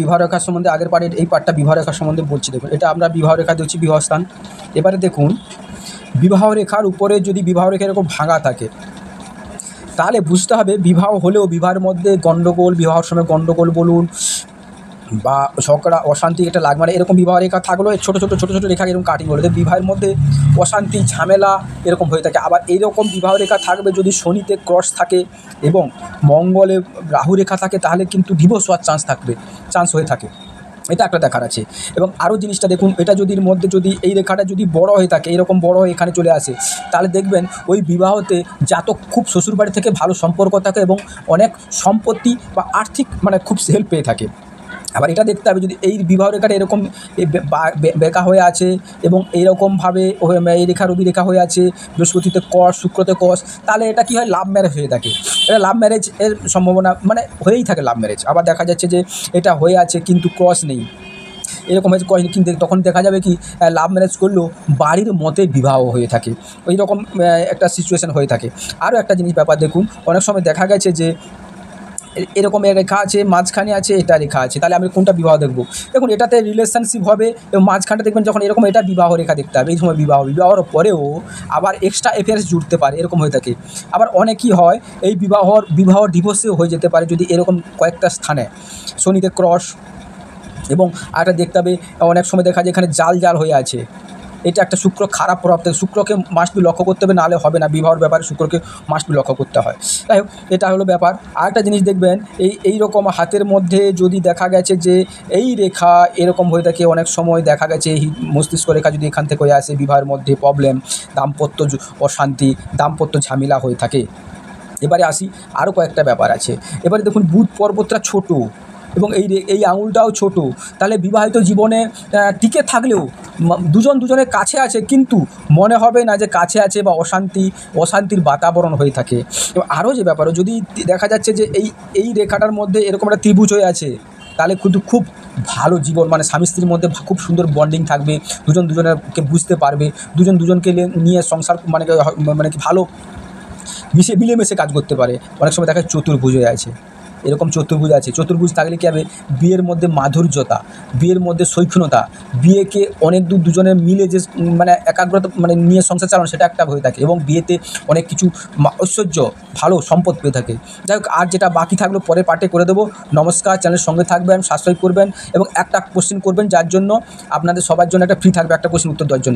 বিবাহ রেখার সম্বন্ধে আগের পার্টের এই পার্টটা বিবাহ রেখার সম্বন্ধে বলছি। দেখুন, এটা আমরা বিবাহ রেখা দিচ্ছি বিবাহ স্থান। এবারে দেখুন, বিবাহ রেখার উপরে যদি বিবাহ রেখা এরকম ভাঙা থাকে তাহলে বুঝতে হবে বিবাহ হলেও বিবাহের মধ্যে গণ্ডগোল, বিবাহের সময় গণ্ডগোল বলুন বা ঝগড়া অশান্তি এটা লাগবে, মানে এরকম বিবাহ রেখা থাকলেও ছোটো ছোটো রেখা এরকম কাটিং বলে বিবাহের মধ্যে অশান্তি ঝামেলা এরকম হয়ে থাকে। আবার এইরকম বিবাহ রেখা থাকবে যদি শনিতে ক্রস থাকে এবং মঙ্গলে রাহু রেখা থাকে তাহলে কিন্তু ডিভোর্স হওয়ার চান্স হয়ে থাকে। এটা একটা দেখার আছে। এবং আরও জিনিসটা দেখুন, এটা যদি মধ্যে যদি এই রেখাটা যদি বড় হয়ে থাকে, এরকম বড় হয়ে এখানে চলে আসে, তাহলে দেখবেন ওই বিবাহতে জাতক খুব শ্বশুরবাড়ি থেকে ভালো সম্পর্ক থাকে এবং অনেক সম্পত্তি বা আর্থিক মানে খুব হেল্প পেয়ে থাকে। আবার এটা দেখতে হবে যদি এই বিবাহ রেখাটা এরকম বেঁকা হয়ে আছে এবং এইরকমভাবে এই রেখা রবি রেখা হয়ে আছে, বৃহস্পতিতে কস শুক্রতে কস, তাহলে এটা কী হয়, লাভ ম্যারেজ হয়ে থাকে। এটা লাভ ম্যারেজ এর সম্ভাবনা মানে হয়েই থাকে লাভ ম্যারেজ। আবার দেখা যাচ্ছে যে এটা হয়ে আছে কিন্তু ক্রস নেই, এরকম হয়েছে ক্রস, কিন্তু তখন দেখা যাবে কি লাভ ম্যারেজ করলেও বাড়ির মতে বিবাহ হয়ে থাকে, ওই রকম একটা সিচুয়েশান হয়ে থাকে। আরও একটা জিনিস ব্যাপার দেখুন, অনেক সময় দেখা গেছে যে এরকম রেখা আছে, মাঝখানে আছে, এটা রেখা আছে, তাহলে আমি কোনটা বিবাহ দেখব? দেখুন, এটাতে রিলেশনশিপ হবে এবং মাঝখানটা দেখবেন যখন এরকম এটা বিবাহ রেখা দেখতে হবে, এই সময় বিবাহর পরেও আবার এক্সট্রা অ্যাফেয়ার্স জুড়তে পারে, এরকম হয়ে থাকে। আবার অনেকই হয় এই বিবাহ ডিভোর্সেও হয়ে যেতে পারে যদি এরকম কয়েকটা স্থানে শনিতে ক্রস। এবং আরেকটা দেখতে হবে, অনেক সময় দেখা যায় এখানে জাল হয়ে আছে, এটা একটা শুক্র খারাপ প্রভাব থাকে। শুক্রকে মাস্ট বি লক্ষ্য করতে হবে, নাহলে হবে না। বিবাহের ব্যাপারে শুক্রকে মাস্ট বি লক্ষ্য করতে হয়। যাই হোক, এটা হলো ব্যাপার। আরেকটা জিনিস দেখবেন, এই রকম হাতের মধ্যে যদি দেখা গেছে যে এই রেখা এরকম হয়ে থাকে, অনেক সময় দেখা গেছে এই মস্তিষ্ক রেখা যদি এখান থেকে হয়ে আসে, বিবাহের মধ্যে প্রবলেম, দাম্পত্য অশান্তি, দাম্পত্য ঝামেলা হয়ে থাকে। এবারে আসি, আরও কয়েকটা ব্যাপার আছে। এবারে দেখুন, বুধ পর্বতটা ছোট এবং এই আঙুলটাও ছোট, তাহলে বিবাহিত জীবনে টিকে থাকলেও দুজনের কাছে আছে কিন্তু মনে হবে না যে কাছে আছে, বা অশান্তির বাতাবরণ হয়ে থাকে। এবং আরও যে ব্যাপারও যদি দেখা যাচ্ছে যে এই রেখাটার মধ্যে এরকম একটা ত্রিভুজ হয়ে আছে, তাহলে কিন্তু খুব ভালো জীবন, মানে স্বামী স্ত্রীর মধ্যে খুব সুন্দর বন্ডিং থাকবে, দুজনকে বুঝতে পারবে, দুজনকে নিয়ে সংসার মানে কি ভালো মিলেমিশে কাজ করতে পারে। অনেক সময় দেখা যায় চতুর্ভুজ হয়ে আছে, এরকম চতুর্ভুজ আছে। চতুর্ভুজ থাকলে কী হবে, বিয়ের মধ্যে মাধুর্যতা, বিয়ের মধ্যে সৌখিনতা, বিয়েকে অনেক দূর দুজনে মিলে যে মানে একাগ্রতা মানে নিয়ে সংসার চালানো, সেটা একটা হয়ে থাকে। এবং বিয়েতে অনেক কিছু ঐশ্বর্য ভালো সম্পদ পেয়ে থাকে। যাই হোক, আর যেটা বাকি থাকলো পরের পার্টে করে দেবো। নমস্কার, চ্যানেলের সঙ্গে থাকবেন, সাবস্ক্রাইব করবেন এবং একটা কোশ্চেন করবেন, যার জন্য আপনাদের সবার জন্য একটা ফ্রি থাকবে একটা কোশ্চেন উত্তর দেওয়ার জন্য।